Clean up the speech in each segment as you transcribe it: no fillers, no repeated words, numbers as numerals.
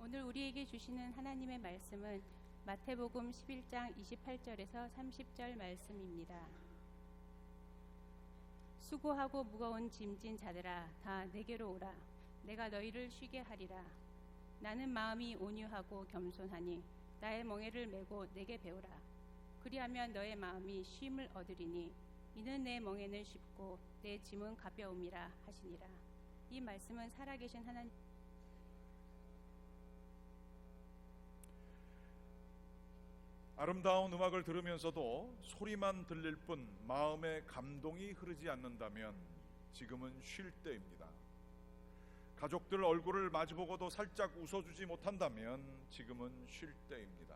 오늘 우리에게 주시는 하나님의 말씀은 마태복음 11장 28절에서 30절 말씀입니다. 수고하고 무거운 짐진 자들아 다 내게로 오라. 내가 너희를 쉬게 하리라. 나는 마음이 온유하고 겸손하니 나의 멍에를 메고 내게 배우라. 그리하면 너의 마음이 쉼을 얻으리니 이는 내 멍에는 쉽고 내 짐은 가벼움이라 하시니라. 이 말씀은 살아계신 하나님. 아름다운 음악을 들으면서도 소리만 들릴 뿐 마음에 감동이 흐르지 않는다면 지금은 쉴 때입니다. 가족들 얼굴을 마주보고도 살짝 웃어주지 못한다면 지금은 쉴 때입니다.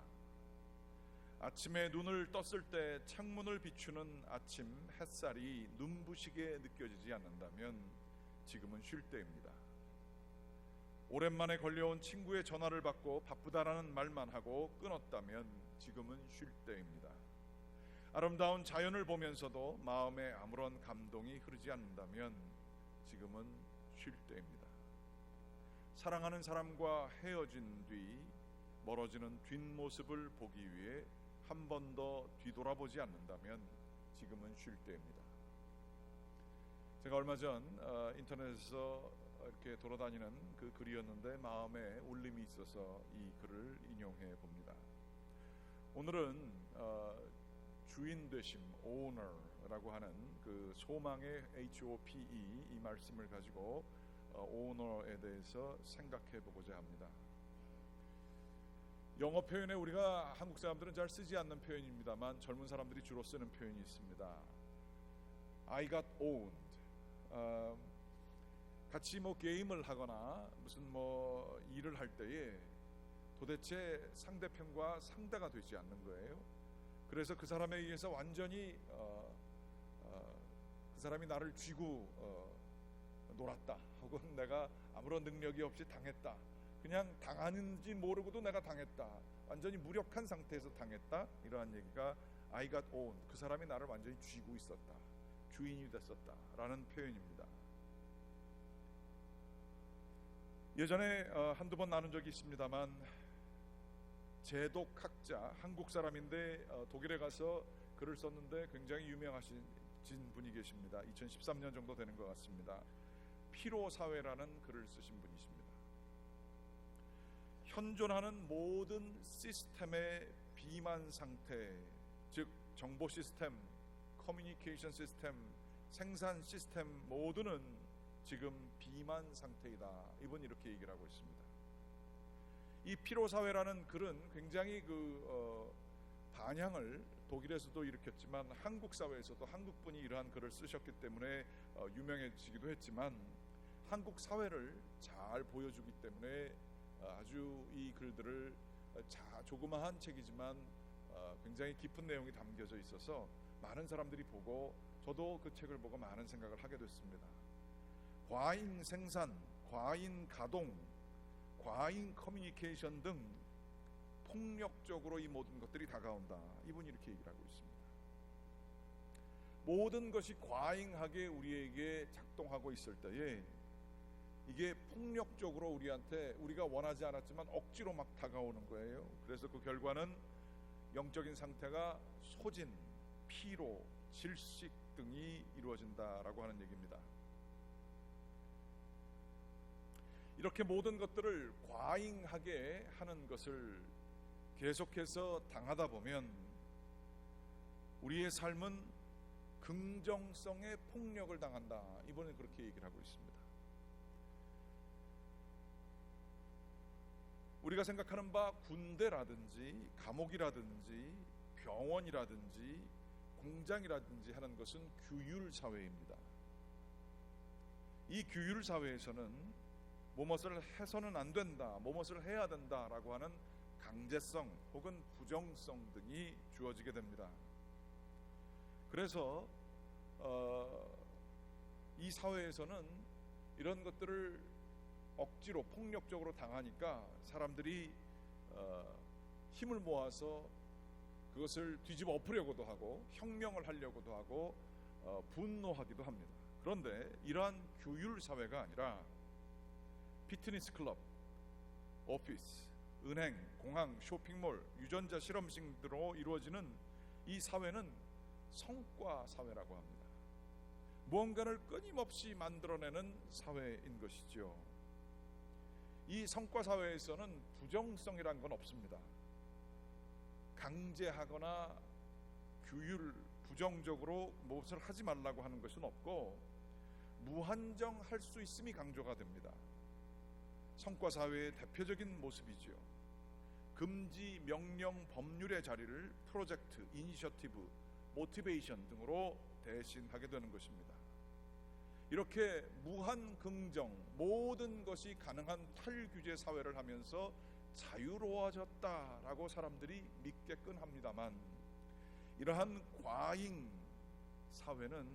아침에 눈을 떴을 때 창문을 비추는 아침 햇살이 눈부시게 느껴지지 않는다면 지금은 쉴 때입니다. 오랜만에 걸려온 친구의 전화를 받고 바쁘다라는 말만 하고 끊었다면 지금은 쉴 때입니다. 아름다운 자연을 보면서도 마음에 아무런 감동이 흐르지 않는다면 지금은 쉴 때입니다. 사랑하는 사람과 헤어진 뒤 멀어지는 뒷모습을 보기 위해 한 번 더 뒤돌아보지 않는다면 지금은 쉴 때입니다. 제가 얼마 전 인터넷에서 이렇게 돌아다니는 그 글이었는데 마음에 울림이 있어서 이 글을 인용해 봅니다. 오늘은 주인 되심, owner라고 하는 그 소망의 HOPE 이 말씀을 가지고 owner에 대해서 생각해 보고자 합니다. 영어 표현에 우리가 한국 사람들은 잘 쓰지 않는 표현입니다만 젊은 사람들이 주로 쓰는 표현이 있습니다. I got owned. 같이 게임을 하거나 무슨 일을 할 때에 도대체 상대편과 상대가 되지 않는 거예요. 그래서 그 사람에 의해서 완전히 그 사람이 나를 쥐고 놀았다, 혹은 내가 아무런 능력이 없이 당했다, 그냥 당하는지 모르고도 내가 당했다, 완전히 무력한 상태에서 당했다, 이러한 얘기가 I got owned, 그 사람이 나를 완전히 쥐고 있었다, 주인이 됐었다 라는 표현입니다. 예전에 한두 번 나눈 적이 있습니다만 제독학자, 한국 사람인데 독일에 가서 글을 썼는데 굉장히 유명하신 분이 계십니다. 2013년 정도 되는 것 같습니다. 피로사회라는 글을 쓰신 분이십니다. 현존하는 모든 시스템의 비만 상태, 즉 정보 시스템, 커뮤니케이션 시스템, 생산 시스템 모두는 지금 비만 상태이다. 이분 이렇게 얘기를 하고 있습니다. 이 피로사회라는 글은 굉장히 반향을 독일에서도 일으켰지만 한국 사회에서도 한국분이 이러한 글을 쓰셨기 때문에 유명해지기도 했지만 한국 사회를 잘 보여주기 때문에 아주 이 글들을 조그마한 책이지만 굉장히 깊은 내용이 담겨져 있어서 많은 사람들이 보고 저도 그 책을 보고 많은 생각을 하게 됐습니다. 과잉 생산, 과잉 가동, 과잉 커뮤니케이션 등 폭력적으로 이 모든 것들이 다가온다. 이분이 이렇게 얘기를 하고 있습니다. 모든 것이 과잉하게 우리에게 작동하고 있을 때에 이게 폭력적으로 우리가 원하지 않았지만 억지로 막 다가오는 거예요. 그래서 그 결과는 영적인 상태가 소진, 피로, 질식 등이 이루어진다라고 하는 얘기입니다. 이렇게 모든 것들을 과잉하게 하는 것을 계속해서 당하다 보면 우리의 삶은 긍정성의 폭력을 당한다. 이번에 그렇게 얘기를 하고 있습니다. 우리가 생각하는 바 군대라든지 감옥이라든지 병원이라든지 공장이라든지 하는 것은 규율 사회입니다. 이 규율 사회에서는 무엇을 해서는 안 된다, 무엇을 해야 된다라고 하는 강제성 혹은 부정성 등이 주어지게 됩니다. 그래서 이 사회에서는 이런 것들을 억지로 폭력적으로 당하니까 사람들이 힘을 모아서 그것을 뒤집어 엎으려고도 하고 혁명을 하려고도 하고 분노하기도 합니다. 그런데 이러한 규율 사회가 아니라 피트니스 클럽, 오피스, 은행, 공항, 쇼핑몰, 유전자 실험실 등으로 이루어지는 이 사회는 성과 사회라고 합니다. 무언가를 끊임없이 만들어내는 사회인 것이죠. 이 성과 사회에서는 부정성이란 건 없습니다. 강제하거나 규율, 부정적으로 무엇을 하지 말라고 하는 것은 없고 무한정 할 수 있음이 강조가 됩니다. 성과 사회의 대표적인 모습이지요. 금지, 명령, 법률의 자리를 프로젝트, 이니셔티브, 모티베이션 등으로 대신하게 되는 것입니다. 이렇게 무한 긍정, 모든 것이 가능한 탈규제 사회를 하면서 자유로워졌다라고 사람들이 믿게끔 합니다만, 이러한 과잉 사회는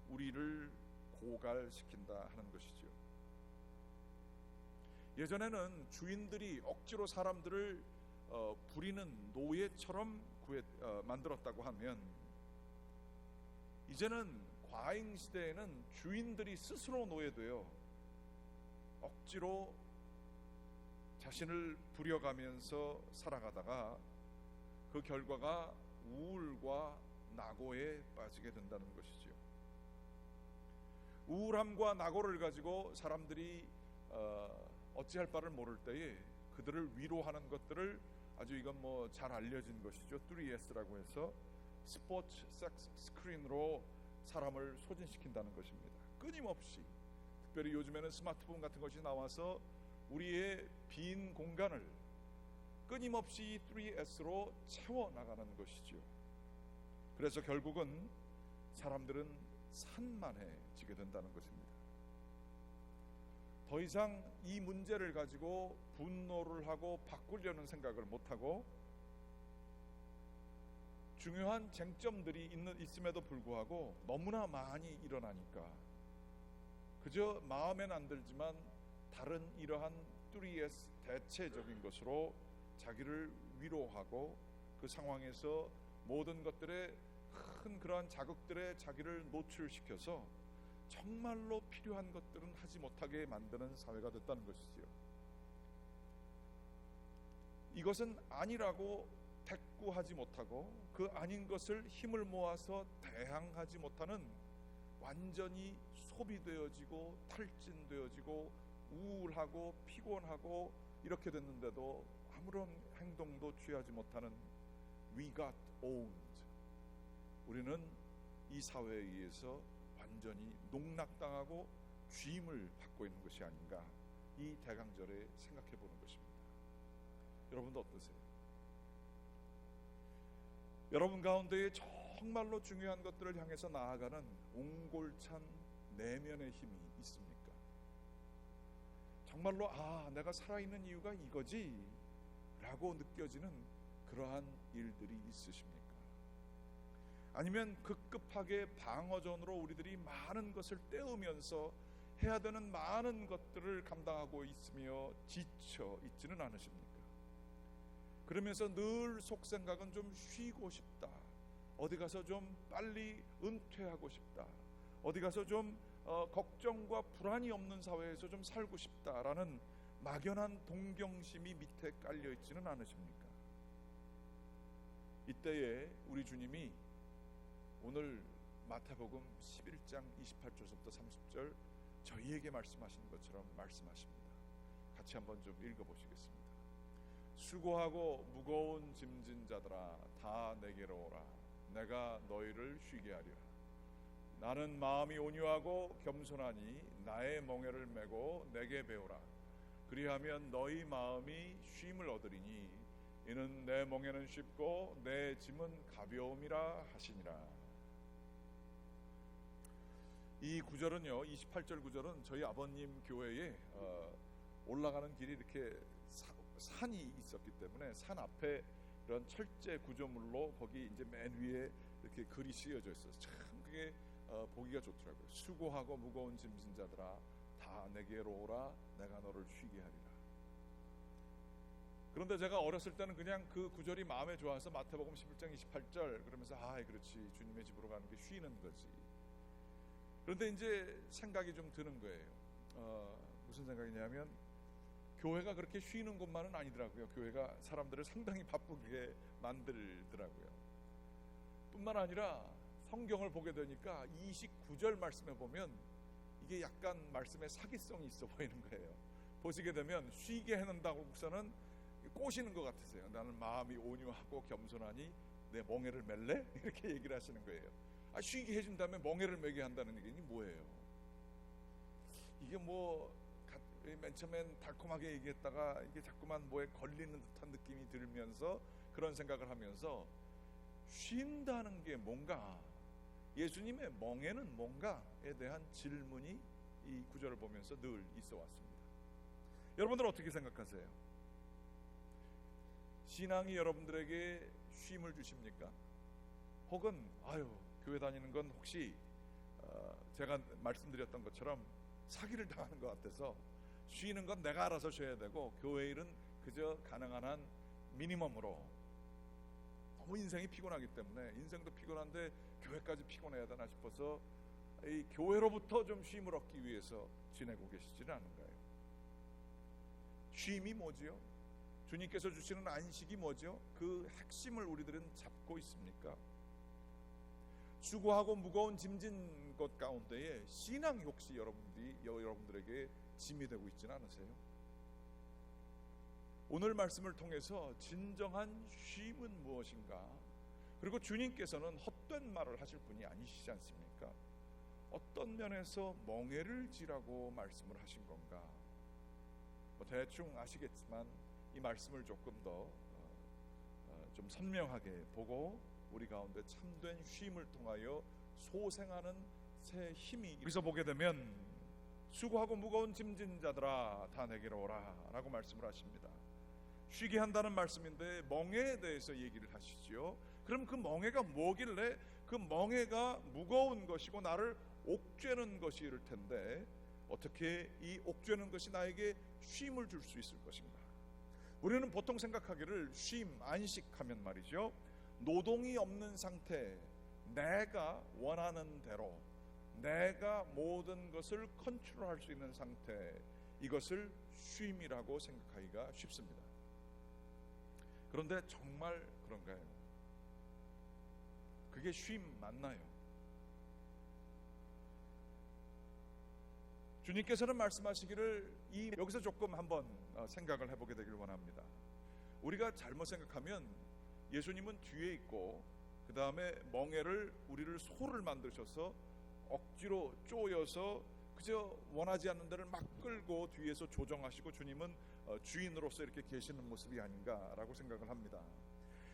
우리를 고갈시킨다 하는 것이죠. 예전에는 주인들이 억지로 사람들을 부리는 노예처럼 만들었다고 하면, 이제는 과잉 시대에는 주인들이 스스로 노예되어 억지로 자신을 부려가면서 살아가다가 그 결과가 우울과 낙오에 빠지게 된다는 것이지요. 우울함과 낙오를 가지고 사람들이 어찌할 바를 모를 때에 그들을 위로하는 것들을, 아주 이건 뭐 잘 알려진 것이죠. 3S라고 해서 스포츠, 섹스, 스크린으로 사람을 소진시킨다는 것입니다. 끊임없이, 특별히 요즘에는 스마트폰 같은 것이 나와서 우리의 빈 공간을 끊임없이 3S로 채워나가는 것이죠. 그래서 결국은 사람들은 산만해지게 된다는 것입니다. 더 이상 이 문제를 가지고 분노를 하고 바꾸려는 생각을 못하고, 중요한 쟁점들이 있음에도 불구하고 너무나 많이 일어나니까 그저 마음엔 안 들지만 다른 이러한 3S 대체적인 것으로 자기를 위로하고, 그 상황에서 모든 것들에 큰 그러한 자극들에 자기를 노출시켜서 정말로 필요한 것들은 하지 못하게 만드는 사회가 됐다는 것이지요. 이것은 아니라고 대꾸하지 못하고 그 아닌 것을 힘을 모아서 대항하지 못하는, 완전히 소비되어지고 탈진되어지고 우울하고 피곤하고 이렇게 됐는데도 아무런 행동도 취하지 못하는 We got owned, 우리는 이 사회에 의해서 완전히 농락당하고 쥐임을 받고 있는 것이 아닌가, 이 대강절에 생각해 보는 것입니다. 여러분도 어떠세요? 여러분 가운데에 정말로 중요한 것들을 향해서 나아가는 옹골찬 내면의 힘이 있습니까? 정말로 내가 살아있는 이유가 이거지 라고 느껴지는 그러한 일들이 있으십니까? 아니면 급급하게 방어전으로 우리들이 많은 것을 떼우면서 해야 되는 많은 것들을 감당하고 있으며 지쳐 있지는 않으십니까? 그러면서 늘 속생각은 좀 쉬고 싶다, 어디 가서 좀 빨리 은퇴하고 싶다, 어디 가서 좀 걱정과 불안이 없는 사회에서 좀 살고 싶다라는 막연한 동경심이 밑에 깔려 있지는 않으십니까? 이때에 우리 주님이 오늘 마태복음 11장 28절부터 30절 저희에게 말씀하시는 것처럼 말씀하십니다. 같이 한번 좀 읽어보시겠습니다. 수고하고 무거운 짐진 자들아 다 내게로 오라. 내가 너희를 쉬게 하리라. 나는 마음이 온유하고 겸손하니 나의 멍에를 메고 내게 배우라. 그리하면 너희 마음이 쉼을 얻으리니 이는 내 멍에는 쉽고 내 짐은 가벼움이라 하시니라. 이 구절은요, 28절 구절은 저희 아버님 교회에 올라가는 길이 이렇게 산이 있었기 때문에 산 앞에 이런 철제 구조물로 거기 이제 맨 위에 이렇게 글이 씌어져 있어서 참 그게 보기가 좋더라고요. 수고하고 무거운 짐진 자들아 다 내게로 오라. 내가 너를 쉬게 하리라. 그런데 제가 어렸을 때는 그냥 그 구절이 마음에 좋아서 마태복음 11장 28절 그러면서 그렇지, 주님의 집으로 가는 게 쉬는 거지. 그런데 이제 생각이 좀 드는 거예요. 무슨 생각이냐면, 교회가 그렇게 쉬는 곳만은 아니더라고요. 교회가 사람들을 상당히 바쁘게 만들더라고요. 뿐만 아니라 성경을 보게 되니까 29절 말씀에 보면 이게 약간 말씀에 사기성이 있어 보이는 거예요. 보시게 되면 쉬게 해놓는다고서는 꼬시는 것 같으세요. 나는 마음이 온유하고 겸손하니 내 멍에를 맬래? 이렇게 얘기를 하시는 거예요. 쉬게 해준다면 멍에를 매게 한다는 얘기는 뭐예요? 이게 맨 처음엔 달콤하게 얘기했다가 이게 자꾸만 뭐에 걸리는 듯한 느낌이 들면서 그런 생각을 하면서 쉰다는 게 뭔가, 예수님의 멍에는 뭔가에 대한 질문이 이 구절을 보면서 늘 있어 왔습니다. 여러분들 어떻게 생각하세요? 신앙이 여러분들에게 쉼을 주십니까? 혹은 교회 다니는 건 혹시 제가 말씀드렸던 것처럼 사기를 당하는 것 같아서 쉬는 건 내가 알아서 쉬어야 되고 교회 일은 그저 가능한 한 미니멈으로, 너무 인생이 피곤하기 때문에, 인생도 피곤한데 교회까지 피곤해야 되나 싶어서 이 교회로부터 좀 쉼을 얻기 위해서 지내고 계시지는 않은가요? 쉼이 뭐지요? 주님께서 주시는 안식이 뭐죠? 그 핵심을 우리들은 잡고 있습니까? 수고하고 무거운 짐진 것 가운데에 신앙이 혹시 여러분들에게 짐이 되고 있지는 않으세요? 오늘 말씀을 통해서 진정한 쉼은 무엇인가? 그리고 주님께서는 헛된 말을 하실 분이 아니시지 않습니까? 어떤 면에서 멍에를 지라고 말씀을 하신 건가? 대충 아시겠지만 이 말씀을 조금 더 좀 선명하게 보고 우리 가운데 참된 쉼을 통하여 소생하는 새 힘이, 여기서 보게 되면 수고하고 무거운 짐진 자들아 다 내게로 오라 라고 말씀을 하십니다. 쉬게 한다는 말씀인데 멍에에 대해서 얘기를 하시죠. 그럼 그 멍에가 뭐길래 그 멍에가 무거운 것이고 나를 옥죄는 것일 텐데 어떻게 이 옥죄는 것이 나에게 쉼을 줄 수 있을 것인가? 우리는 보통 생각하기를 쉼, 안식하면 말이죠, 노동이 없는 상태, 내가 원하는 대로 내가 모든 것을 컨트롤할 수 있는 상태, 이것을 쉼이라고 생각하기가 쉽습니다. 그런데 정말 그런가요? 그게 쉼 맞나요? 주님께서는 말씀하시기를 여기서 조금 한번 생각을 해보게 되길 원합니다. 우리가 잘못 생각하면 예수님은 뒤에 있고 그 다음에 멍에를, 우리를 소를 만드셔서 억지로 쪼여서 그저 원하지 않는 데를 막 끌고 뒤에서 조정하시고 주님은 주인으로서 이렇게 계시는 모습이 아닌가라고 생각을 합니다.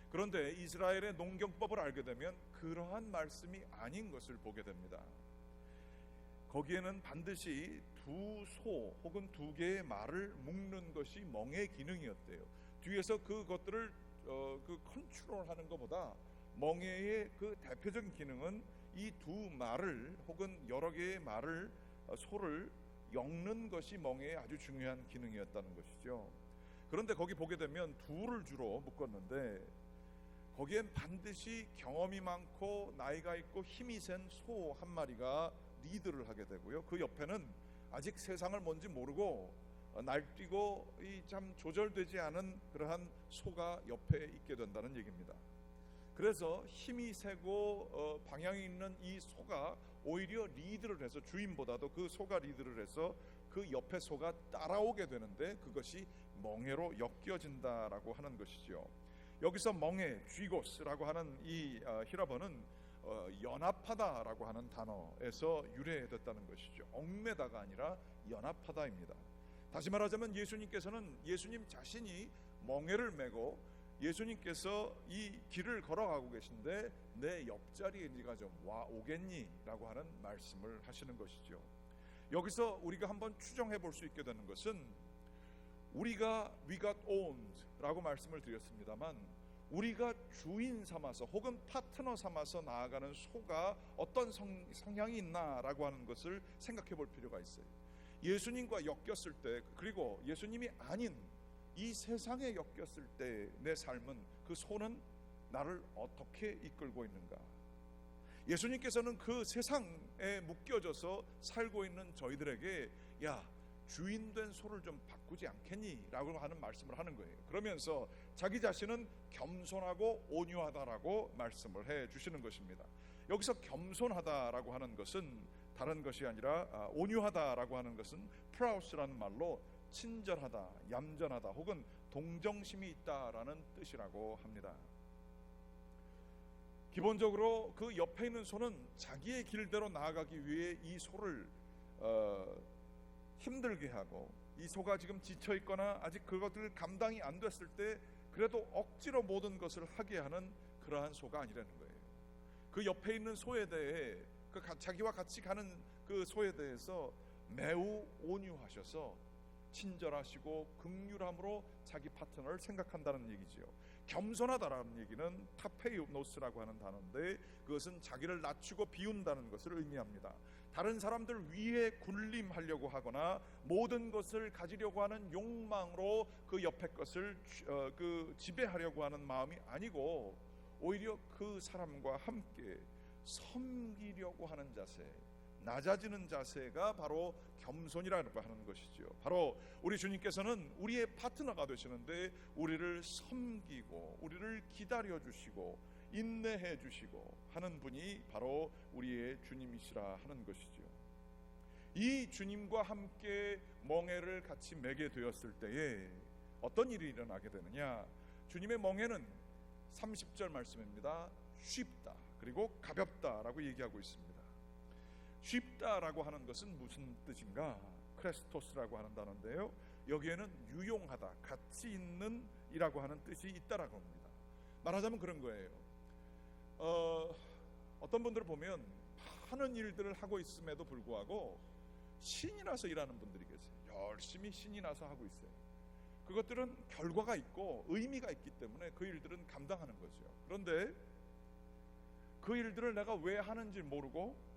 그런데 이스라엘의 농경법을 알게 되면 그러한 말씀이 아닌 것을 보게 됩니다. 거기에는 반드시 두 소 혹은 두 개의 말을 묶는 것이 멍의 기능이었대요. 뒤에서 그것들을 컨트롤하는 것보다 멍에의 그 대표적인 기능은 이 두 말을 혹은 여러 개의 말을, 소를 엮는 것이 멍에의 아주 중요한 기능이었다는 것이죠. 그런데 거기 보게 되면 둘을 주로 묶었는데 거기엔 반드시 경험이 많고 나이가 있고 힘이 센 소 한 마리가 리드를 하게 되고요. 그 옆에는 아직 세상을 뭔지 모르고 날뛰고 참 조절되지 않은 그러한 소가 옆에 있게 된다는 얘기입니다. 그래서 힘이 세고 방향이 있는 이 소가 오히려 리드를 해서, 주인보다도 그 소가 리드를 해서 그 옆에 소가 따라오게 되는데 그것이 멍에로 엮여진다라고 하는 것이죠. 여기서 멍에, 쥐고스라고 하는 이 히라버는 연합하다라고 하는 단어에서 유래됐다는 것이죠. 얽매다가 아니라 연합하다입니다. 다시 말하자면 예수님께서는 예수님 자신이 멍에를 메고 예수님께서 이 길을 걸어가고 계신데 내 옆자리에 네가 좀 와 오겠니? 라고 하는 말씀을 하시는 것이죠. 여기서 우리가 한번 추정해 볼 수 있게 되는 것은, 우리가 we got owned 라고 말씀을 드렸습니다만 우리가 주인 삼아서 혹은 파트너 삼아서 나아가는 소가 어떤 성향이 있나라고 하는 것을 생각해 볼 필요가 있어요. 예수님과 엮였을 때, 그리고 예수님이 아닌 이 세상에 엮였을 때 내 삶은, 그 소는 나를 어떻게 이끌고 있는가? 예수님께서는 그 세상에 묶여져서 살고 있는 저희들에게, 야, 주인된 소를 좀 바꾸지 않겠니? 라고 하는 말씀을 하는 거예요. 그러면서 자기 자신은 겸손하고 온유하다라고 말씀을 해 주시는 것입니다. 여기서 겸손하다라고 하는 것은 다른 것이 아니라 온유하다라고 하는 것은 프라우스라는 말로 친절하다, 얌전하다 혹은 동정심이 있다라는 뜻이라고 합니다. 기본적으로 그 옆에 있는 소는 자기의 길대로 나아가기 위해 이 소를 힘들게 하고, 이 소가 지금 지쳐 있거나 아직 그것들 감당이 안 됐을 때 그래도 억지로 모든 것을 하게 하는 그러한 소가 아니라는 거예요. 그 옆에 있는 소에 대해, 그 자기와 같이 가는 그 소에 대해서 매우 온유하셔서 친절하시고 긍휼함으로 자기 파트너를 생각한다는 얘기지요. 겸손하다라는 얘기는 타페이노스라고 하는 단어인데, 그것은 자기를 낮추고 비운다는 것을 의미합니다. 다른 사람들 위에 군림하려고 하거나 모든 것을 가지려고 하는 욕망으로 그 옆에 것을 지배하려고 하는 마음이 아니고, 오히려 그 사람과 함께 섬기려고 하는 자세, 낮아지는 자세가 바로 겸손이라고 하는 것이죠. 바로 우리 주님께서는 우리의 파트너가 되시는데 우리를 섬기고 우리를 기다려 주시고 인내해 주시고 하는 분이 바로 우리의 주님이시라 하는 것이죠. 이 주님과 함께 멍에를 같이 매게 되었을 때에 어떤 일이 일어나게 되느냐? 주님의 멍에는 30절 말씀입니다. 쉽다, 그리고 가볍다라고 얘기하고 있습니다. 쉽다라고 하는 것은 무슨 뜻인가? 크레스토스라고 하는 단어인데요, 여기에는 유용하다, 가치 있는 이라고 하는 뜻이 있다라고 합니다. 말하자면 그런 거예요. 어떤 분들을 보면 많은 일들을 하고 있음에도 불구하고 신이 나서 일하는 분들이 계세요. 열심히 신이 나서 하고 있어요. 그것들은 결과가 있고 의미가 있기 때문에 그 일들은 감당하는 거죠. 그런데 그 일들을 내가 왜 하는지 모르고,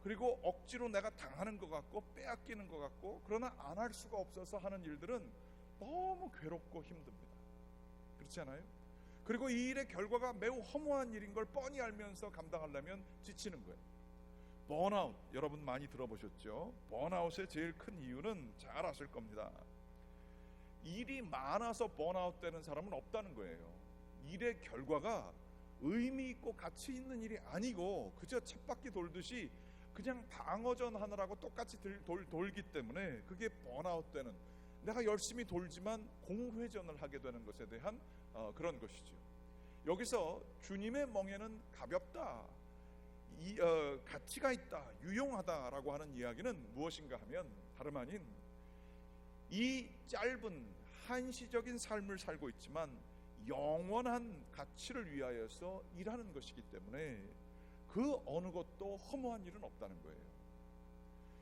그리고 억지로 내가 당하는 것 같고 빼앗기는 것 같고, 그러나 안 할 수가 없어서 하는 일들은 너무 괴롭고 힘듭니다. 그렇지 않아요? 그리고 이 일의 결과가 매우 허무한 일인 걸 뻔히 알면서 감당하려면 지치는 거예요. 번아웃, 여러분 많이 들어보셨죠? 번아웃의 제일 큰 이유는 잘 아실 겁니다. 일이 많아서 번아웃 되는 사람은 없다는 거예요. 일의 결과가 의미 있고 가치 있는 일이 아니고 그저 쳇바퀴 돌듯이 그냥 방어전 하느라고 똑같이 돌기 때문에 그게 번아웃 되는, 내가 열심히 돌지만 공회전을 하게 되는 것에 대한 그런 것이죠. 여기서 주님의 멍에는 가볍다, 가치가 있다, 유용하다라고 하는 이야기는 무엇인가 하면 다름 아닌 이 짧은 한시적인 삶을 살고 있지만 영원한 가치를 위하여서 일하는 것이기 때문에 그 어느 것도 허무한 일은 없다는 거예요.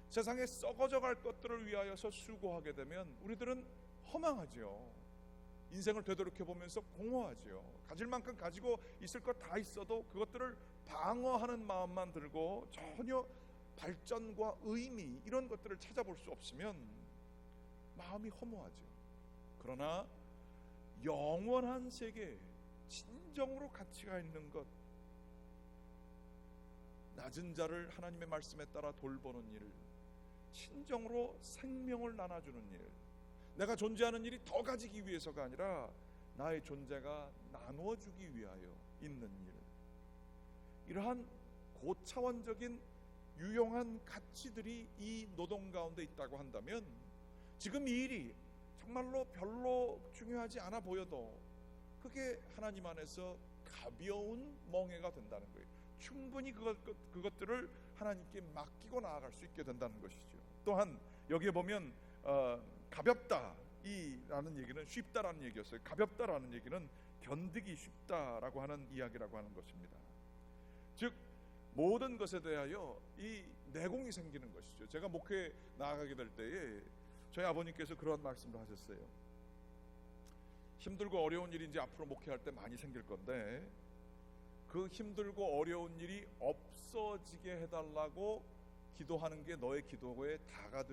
세상에 썩어져 갈 것들을 위하여서 수고하게 되면 우리들은 허망하죠. 인생을 되돌이켜 보면서 공허하죠. 가질 만큼 가지고 있을 것 다 있어도 그것들을 방어하는 마음만 들고 전혀 발전과 의미 이런 것들을 찾아볼 수 없으면 마음이 허무하죠. 그러나 영원한 세계, 진정으로 가치가 있는 것, 낮은 자를 하나님의 말씀에 따라 돌보는 일, 진정으로 생명을 나눠주는 일, 내가 존재하는 일이 더 가지기 위해서가 아니라 나의 존재가 나누어주기 위하여 있는 일, 이러한 고차원적인 유용한 가치들이 이 노동 가운데 있다고 한다면 지금 이 일이 정말로 별로 중요하지 않아 보여도 그게 하나님 안에서 가벼운 멍에가 된다는 거예요. 충분히 그것들을 하나님께 맡기고 나아갈 수 있게 된다는 것이죠. 또한 여기에 보면 가볍다라는 얘기는 쉽다라는 얘기였어요. 가볍다라는 얘기는 견디기 쉽다라고 하는 이야기라고 하는 것입니다. 즉 모든 것에 대하여 이 내공이 생기는 것이죠. 제가 목회 나아가게 될 때에 저희 아버님께서 그런 말씀을 하셨어요. 힘들고 어려운 일이 이제 앞으로 목회할 때 많이 생길 건데 그 힘들고 어려운 일이 없어지게 해달라고 기도하는 게 너의 기도에 다가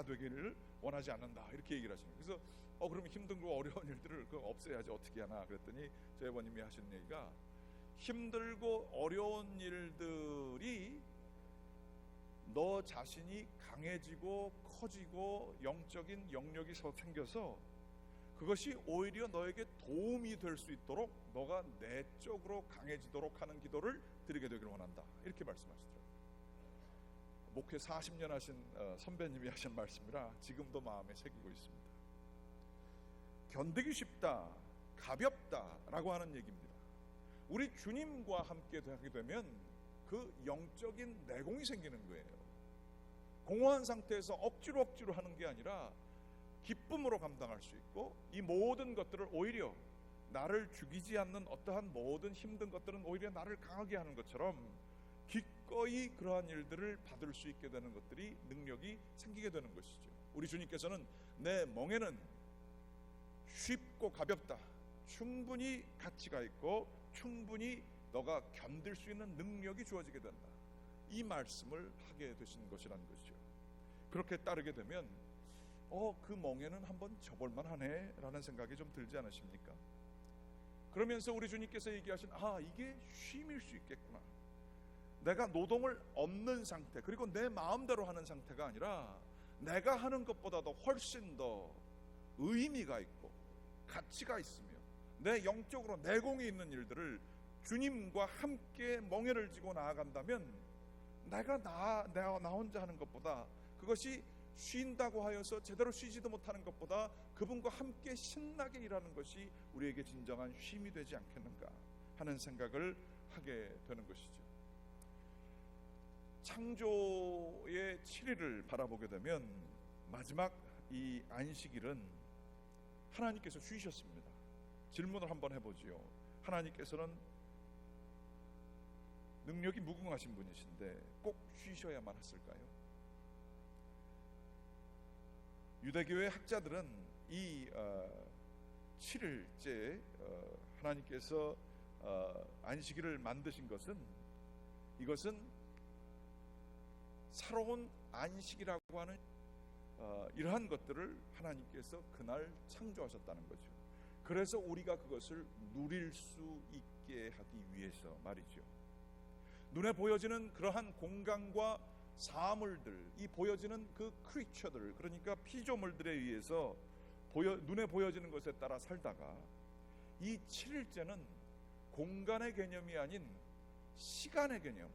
되기를 원하지 않는다, 이렇게 얘기를 하시는 거예요. 그래서 그러면 힘들고 어려운 일들을 없애야지 어떻게 하나 그랬더니 저희 아버님이 하신 얘기가, 힘들고 어려운 일들이 너 자신이 강해지고 커지고 영적인 영역이 생겨서 그것이 오히려 너에게 도움이 될 수 있도록 너가 내적으로 강해지도록 하는 기도를 드리게 되기를 원한다. 이렇게 말씀하시더라고요. 목회 40년 하신 선배님이 하신 말씀이라 지금도 마음에 새기고 있습니다. 견디기 쉽다, 가볍다라고 하는 얘기입니다. 우리 주님과 함께 하게 되면 그 영적인 내공이 생기는 거예요. 공허한 상태에서 억지로 하는 게 아니라 기쁨으로 감당할 수 있고, 이 모든 것들을 오히려 나를 죽이지 않는 어떠한 모든 힘든 것들은 오히려 나를 강하게 하는 것처럼 기꺼이 그러한 일들을 받을 수 있게 되는 것들이, 능력이 생기게 되는 것이죠. 우리 주님께서는 내 멍에는 쉽고 가볍다, 충분히 가치가 있고 충분히 너가 견딜 수 있는 능력이 주어지게 된다, 이 말씀을 하게 되신 것이라는 것이죠. 그렇게 따르게 되면 그 멍에는 한번 져볼만 하네 라는 생각이 좀 들지 않으십니까? 그러면서 우리 주님께서 얘기하신 이게 쉼일 수 있겠구나, 내가 노동을 없는 상태, 그리고 내 마음대로 하는 상태가 아니라 내가 하는 것보다도 훨씬 더 의미가 있고 가치가 있으며 내 영적으로 내공이 있는 일들을 주님과 함께 멍에를 지고 나아간다면 내가 나 혼자 하는 것보다, 그것이 쉰다고 하여서 제대로 쉬지도 못하는 것보다 그분과 함께 신나게 일하는 것이 우리에게 진정한 쉼이 되지 않겠는가 하는 생각을 하게 되는 것이죠. 창조의 7일을 바라보게 되면 마지막 이 안식일은 하나님께서 쉬셨습니다. 질문을 한번 해보지요. 하나님께서는 능력이 무궁하신 분이신데 꼭 쉬셔야만 했을까요? 유대교의 학자들은 이 7일째 하나님께서 안식일을 만드신 것은, 이것은 새로운 안식이라고 하는 이러한 것들을 하나님께서 그날 창조하셨다는 거죠. 그래서 우리가 그것을 누릴 수 있게 하기 위해서 말이죠. 눈에 보여지는 그러한 공간과 사물들, 이 보여지는 그 크리처들, 그러니까 피조물들에 의해서 눈에 보여지는 것에 따라 살다가 이 7일째는 공간의 개념이 아닌 시간의 개념,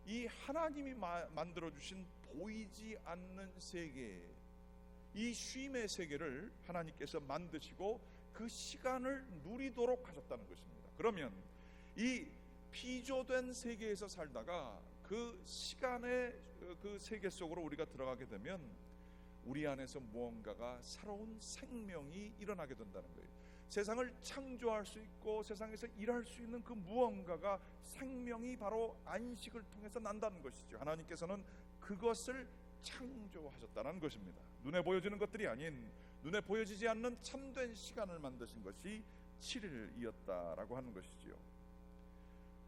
이 하나님이 만들어주신 보이지 않는 세계, 이 쉼의 세계를 하나님께서 만드시고 그 시간을 누리도록 하셨다는 것입니다. 그러면 이 피조된 세계에서 살다가 그 시간의 그 세계 속으로 우리가 들어가게 되면 우리 안에서 무언가가 새로운 생명이 일어나게 된다는 거예요. 세상을 창조할 수 있고 세상에서 일할 수 있는 그 무언가가, 생명이 바로 안식을 통해서 난다는 것이죠. 하나님께서는 그것을 창조하셨다는 것입니다. 눈에 보여지는 것들이 아닌 눈에 보여지지 않는 참된 시간을 만드신 것이 7일이었다라고 하는 것이지요.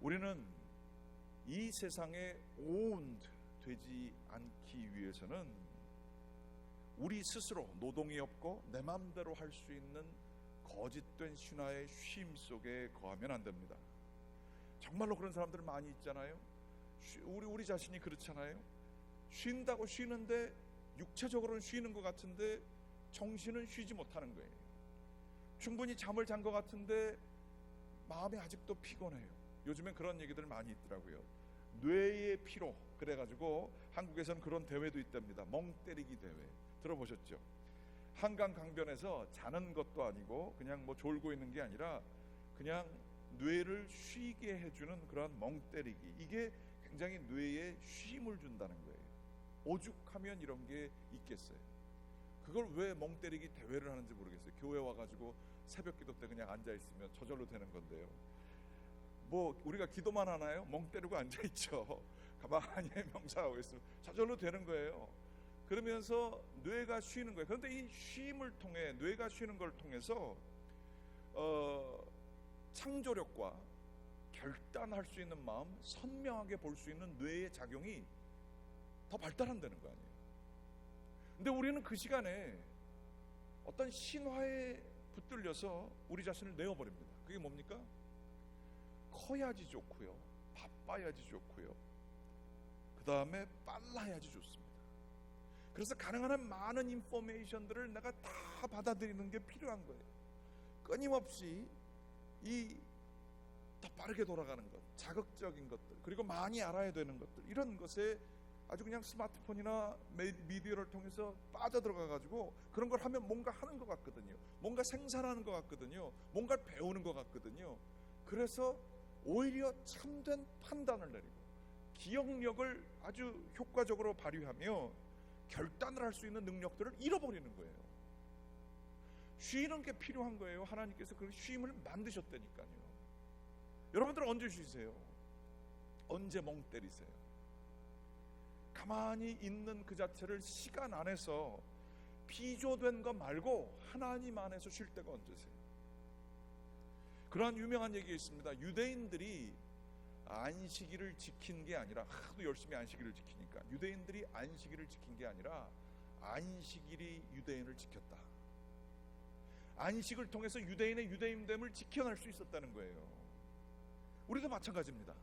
우리는 이 세상에 owned 되지 않기 위해서는 우리 스스로 노동이 없고 내 마음대로 할 수 있는 거짓된 신화의 쉼 속에 거하면 안 됩니다. 정말로 그런 사람들 많이 있잖아요. 우리 자신이 그렇잖아요. 쉰다고 쉬는데 육체적으로는 쉬는 것 같은데 정신은 쉬지 못하는 거예요. 충분히 잠을 잔 것 같은데 마음이 아직도 피곤해요. 요즘엔 그런 얘기들 많이 있더라고요. 뇌의 피로, 그래가지고 한국에서는 그런 대회도 있답니다. 멍 때리기 대회 들어보셨죠? 한강 강변에서 자는 것도 아니고 그냥 뭐 졸고 있는 게 아니라 그냥 뇌를 쉬게 해주는 그런 멍 때리기, 이게 굉장히 뇌에 쉼을 준다는 거예요. 오죽하면 이런 게 있겠어요. 그걸 왜 멍 때리기 대회를 하는지 모르겠어요. 교회 와가지고 새벽 기도 때 그냥 앉아있으면 저절로 되는 건데요. 뭐 우리가 기도만 하나요? 멍 때리고 앉아있죠. 가만히 명상하고 있으면 저절로 되는 거예요. 그러면서 뇌가 쉬는 거예요. 그런데 이 쉼을 통해, 뇌가 쉬는 걸 통해서 창조력과 결단할 수 있는 마음, 선명하게 볼 수 있는 뇌의 작용이 더 발달한다는 거 아니에요. 근데 우리는 그 시간에 어떤 신화에 붙들려서 우리 자신을 내어버립니다. 그게 뭡니까? 커야지 좋고요, 바빠야지 좋고요, 그 그 다음에 빨라야지 좋습니다. 그래서 가능한 한 많은 인포메이션들을 내가 다 받아들이는 게 필요한 거예요. 끊임없이 더 빠르게 돌아가는 것, 자극적인 것들, 그리고 많이 알아야 되는 것들, 이런 것에 아주 그냥 스마트폰이나 미디어를 통해서 빠져들어가 가지고 그런 걸 하면 뭔가 하는 것 같거든요. 뭔가 생산하는 것 같거든요. 뭔가를 배우는 것 같거든요. 그래서 오히려 참된 판단을 내리고 기억력을 아주 효과적으로 발휘하며 결단을 할 수 있는 능력들을 잃어버리는 거예요. 쉬는 게 필요한 거예요. 하나님께서 그 쉼을 만드셨다니까요. 여러분들은 언제 쉬세요? 언제 멍 때리세요? 가만히 있는 그 자체를 시간 안에서 비조된 것 말고 하나님 안에서 쉴 때가 언제세요? 그러한 유명한 얘기가 있습니다. 유대인들이 안식일을 지킨 게 아니라, 하도 열심히 안식일을 지키니까, 유대인들이 안식일을 지킨 게 아니라 안식일이 유대인을 지켰다. 안식을 통해서 유대인의 유대인됨을 지켜낼 수 있었다는 거예요. 우리도 마찬가지입니다.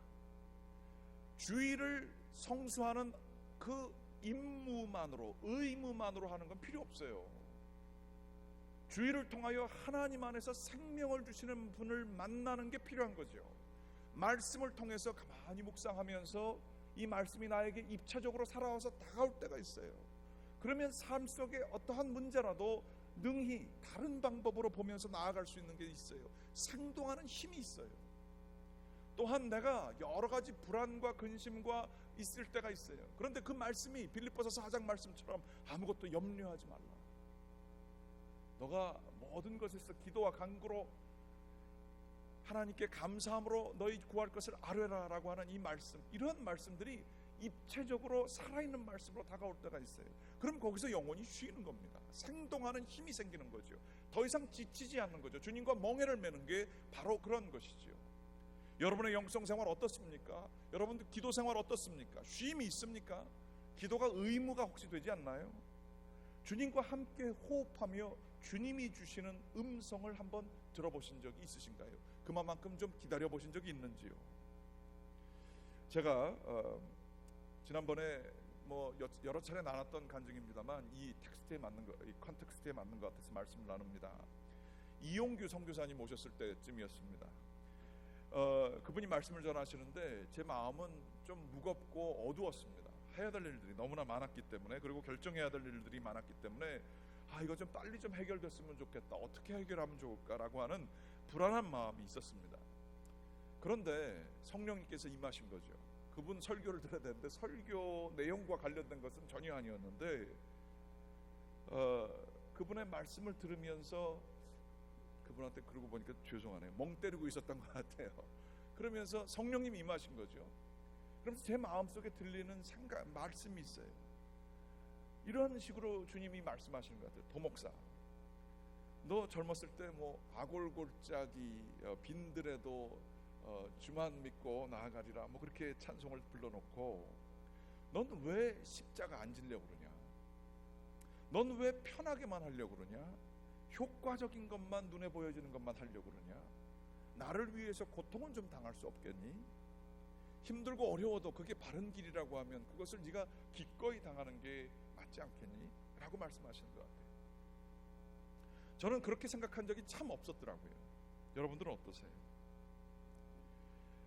주일을 성수하는 그 임무만으로, 의무만으로 하는 건 필요 없어요. 주일을 통하여 하나님 안에서 생명을 주시는 분을 만나는 게 필요한 거죠. 말씀을 통해서 가만히 묵상하면서 이 말씀이 나에게 입체적으로 살아와서 다가올 때가 있어요. 그러면 삶 속에 어떠한 문제라도 능히 다른 방법으로 보면서 나아갈 수 있는 게 있어요. 생동하는 힘이 있어요. 또한 내가 여러 가지 불안과 근심과 있을 때가 있어요. 그런데 그 말씀이 빌립보서 4장 말씀처럼 아무것도 염려하지 말라. 너가 모든 것에서 기도와 간구로 하나님께 감사함으로 너희 구할 것을 아뢰라라고 하는 이 말씀, 이런 말씀들이 입체적으로 살아있는 말씀으로 다가올 때가 있어요. 그럼 거기서 영혼이 쉬는 겁니다. 생동하는 힘이 생기는 거죠. 더 이상 지치지 않는 거죠. 주님과 멍에를 매는 게 바로 그런 것이죠. 여러분의 영성 생활 어떻습니까? 여러분들 기도 생활 어떻습니까? 쉼이 있습니까? 기도가 의무가 혹시 되지 않나요? 주님과 함께 호흡하며 주님이 주시는 음성을 한번 들어보신 적이 있으신가요? 그만큼 좀 기다려보신 적이 있는지요? 제가 지난번에 여러 차례 나눴던 간증입니다만 이 텍스트에 맞는 것, 이 컨텍스트에 맞는 것 같아서 말씀을 나눕니다. 이용규 선교사님 오셨을 때쯤이었습니다. 그분이 말씀을 전하시는데 제 마음은 좀 무겁고 어두웠습니다. 해야 될 일들이 너무나 많았기 때문에, 그리고 결정해야 될 일들이 많았기 때문에 이거 좀 빨리 좀 해결됐으면 좋겠다, 어떻게 해결하면 좋을까라고 하는 불안한 마음이 있었습니다. 그런데 성령님께서 임하신 거죠. 그분 설교를 들어야 되는데 설교 내용과 관련된 것은 전혀 아니었는데 그분의 말씀을 들으면서 그분한테 그러고 보니까 죄송하네요. 멍 때리고 있었던 것 같아요. 그러면서 성령님이 임하신 거죠. 그러면서 제 마음속에 들리는 말씀이 있어요. 이런 식으로 주님이 말씀하시는 것 같아요. 도목사, 너 젊었을 때 아골골짜기 빈들에도 주만 믿고 나아가리라 그렇게 찬송을 불러놓고 넌 왜 십자가 안 지려고 그러냐? 넌 왜 편하게만 하려고 그러냐? 효과적인 것만, 눈에 보여지는 것만 하려고 그러냐? 나를 위해서 고통은 좀 당할 수 없겠니? 힘들고 어려워도 그게 바른 길이라고 하면 그것을 네가 기꺼이 당하는 게 맞지 않겠니? 라고 말씀하시는 것 같아요. 저는 그렇게 생각한 적이 참 없었더라고요. 여러분들은 어떠세요?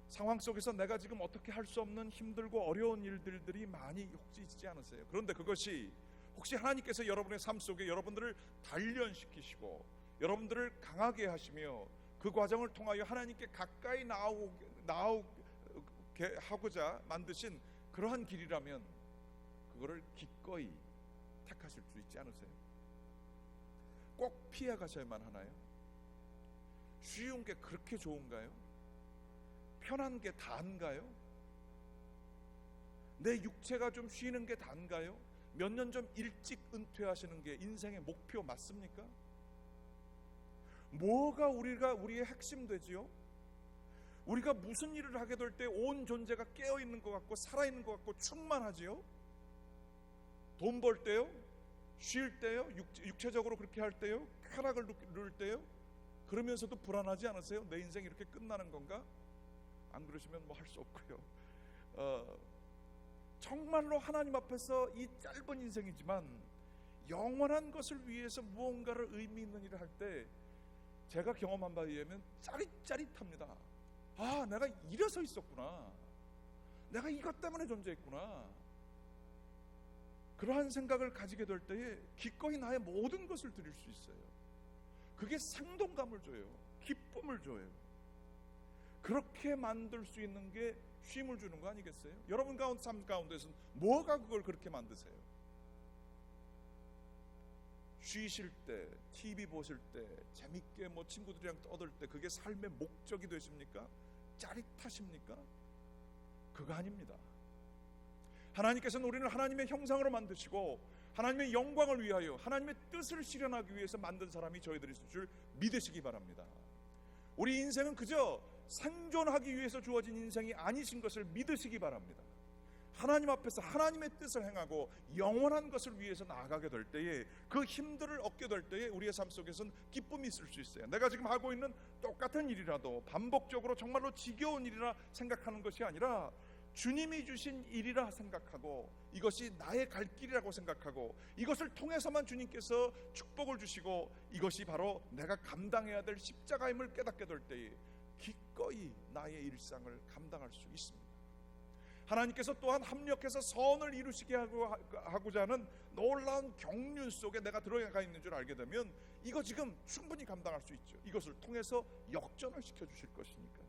상황 속에서 내가 지금 어떻게 할 수 없는 힘들고 어려운 일들이 많이 혹시 있지 않으세요? 그런데 그것이 혹시 하나님께서 여러분의 삶 속에 여러분들을 단련시키시고 여러분들을 강하게 하시며 그 과정을 통하여 하나님께 가까이 나오게 하고자 만드신 그러한 길이라면 그거를 기꺼이 택하실 수 있지 않으세요? 꼭 피해 가셔야만 하나요? 쉬운 게 그렇게 좋은가요? 편한 게 다인가요? 내 육체가 좀 쉬는 게 다인가요? 몇 년 좀 일찍 은퇴하시는 게 인생의 목표 맞습니까? 뭐가 우리의 핵심 되지요? 우리가 무슨 일을 하게 될 때 온 존재가 깨어있는 것 같고 살아있는 것 같고 충만하지요? 돈 벌 때요? 쉴 때요? 육체적으로 그렇게 할 때요? 쾌락을 누릴 때요? 그러면서도 불안하지 않으세요? 내 인생이 이렇게 끝나는 건가? 안 그러시면 할 수 없고요. 정말로 하나님 앞에서 이 짧은 인생이지만 영원한 것을 위해서 무언가를 의미 있는 일을 할 때 제가 경험한 바에 의하면 짜릿짜릿합니다. 아, 내가 이래서 있었구나. 내가 이것 때문에 존재했구나. 그러한 생각을 가지게 될 때에 기꺼이 나의 모든 것을 드릴 수 있어요. 그게 생동감을 줘요. 기쁨을 줘요. 그렇게 만들 수 있는 게 쉼을 주는 거 아니겠어요? 여러분 가운데 삶 가운데서는 뭐가 그걸 그렇게 만드세요? 쉬실 때, TV 보실 때, 재밌게 친구들이랑 떠들 때 그게 삶의 목적이 되십니까? 짜릿하십니까? 그거 아닙니다. 하나님께서는 우리를 하나님의 형상으로 만드시고 하나님의 영광을 위하여 하나님의 뜻을 실현하기 위해서 만든 사람이 저희들이 있을 줄 믿으시기 바랍니다. 우리 인생은 그저 생존하기 위해서 주어진 인생이 아니신 것을 믿으시기 바랍니다. 하나님 앞에서 하나님의 뜻을 행하고 영원한 것을 위해서 나아가게 될 때에 그 힘들을 얻게 될 때에 우리의 삶 속에서는 기쁨이 있을 수 있어요. 내가 지금 하고 있는 똑같은 일이라도 반복적으로 정말로 지겨운 일이라 생각하는 것이 아니라 주님이 주신 일이라 생각하고 이것이 나의 갈 길이라고 생각하고 이것을 통해서만 주님께서 축복을 주시고 이것이 바로 내가 감당해야 될 십자가임을 깨닫게 될 때에 기꺼이 나의 일상을 감당할 수 있습니다. 하나님께서 또한 합력해서 선을 이루시게 하고자 하는 놀라운 경륜 속에 내가 들어가 있는 줄 알게 되면 이거 지금 충분히 감당할 수 있죠. 이것을 통해서 역전을 시켜주실 것이니까.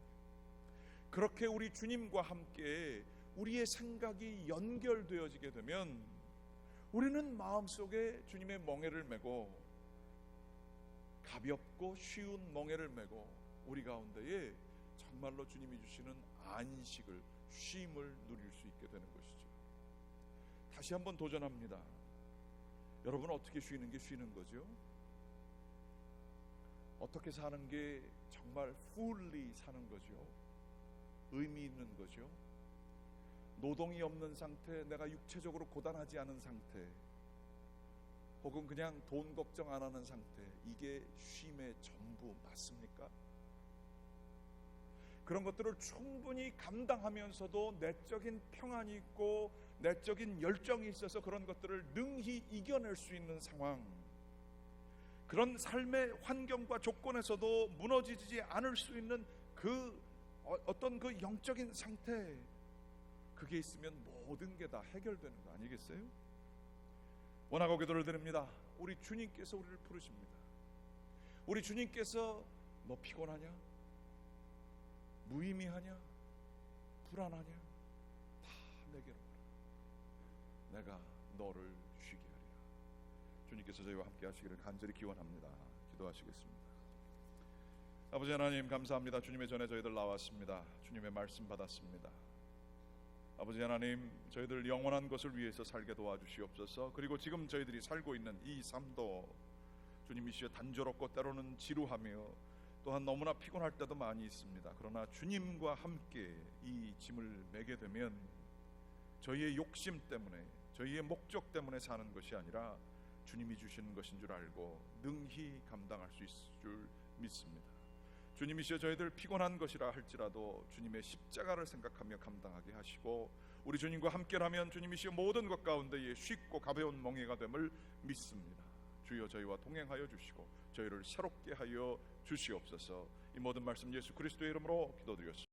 그렇게 우리 주님과 함께 우리의 생각이 연결되어지게 되면 우리는 마음속에 주님의 멍에를 메고 가볍고 쉬운 멍에를 메고 우리 가운데에 정말로 주님이 주시는 안식을 쉼을 누릴 수 있게 되는 것이죠. 다시 한번 도전합니다. 여러분 어떻게 쉬는 게 쉬는 거죠? 어떻게 사는 게 정말 fully 사는 거죠? 의미 있는 거죠. 노동이 없는 상태, 내가 육체적으로 고단하지 않은 상태, 혹은 그냥 돈 걱정 안 하는 상태, 이게 쉼의 전부 맞습니까? 그런 것들을 충분히 감당하면서도 내적인 평안이 있고 내적인 열정이 있어서 그런 것들을 능히 이겨낼 수 있는 상황, 그런 삶의 환경과 조건에서도 무너지지 않을 수 있는 그 어떤 그 영적인 상태, 그게 있으면 모든 게 다 해결되는 거 아니겠어요? 원하고 기도를 드립니다. 우리 주님께서 우리를 부르십니다. 우리 주님께서 너 피곤하냐? 무의미하냐? 불안하냐? 다 내게로 오라. 내가 너를 쉬게 하리라. 주님께서 저희와 함께 하시기를 간절히 기원합니다. 기도하시겠습니다. 아버지 하나님 감사합니다. 주님의 전에 저희들 나왔습니다. 주님의 말씀 받았습니다. 아버지 하나님, 저희들 영원한 것을 위해서 살게 도와주시옵소서. 그리고 지금 저희들이 살고 있는 이 삶도 주님이시여 단조롭고 때로는 지루하며 또한 너무나 피곤할 때도 많이 있습니다. 그러나 주님과 함께 이 짐을 매게 되면 저희의 욕심 때문에, 저희의 목적 때문에 사는 것이 아니라 주님이 주시는 것인 줄 알고 능히 감당할 수 있을 줄 믿습니다. 주님이시여 저희들 피곤한 것이라 할지라도 주님의 십자가를 생각하며 감당하게 하시고 우리 주님과 함께라면 주님이시여 모든 것 가운데에 쉽고 가벼운 멍에가 됨을 믿습니다. 주여 저희와 동행하여 주시고 저희를 새롭게 하여 주시옵소서. 이 모든 말씀 예수 그리스도의 이름으로 기도드렸습니다.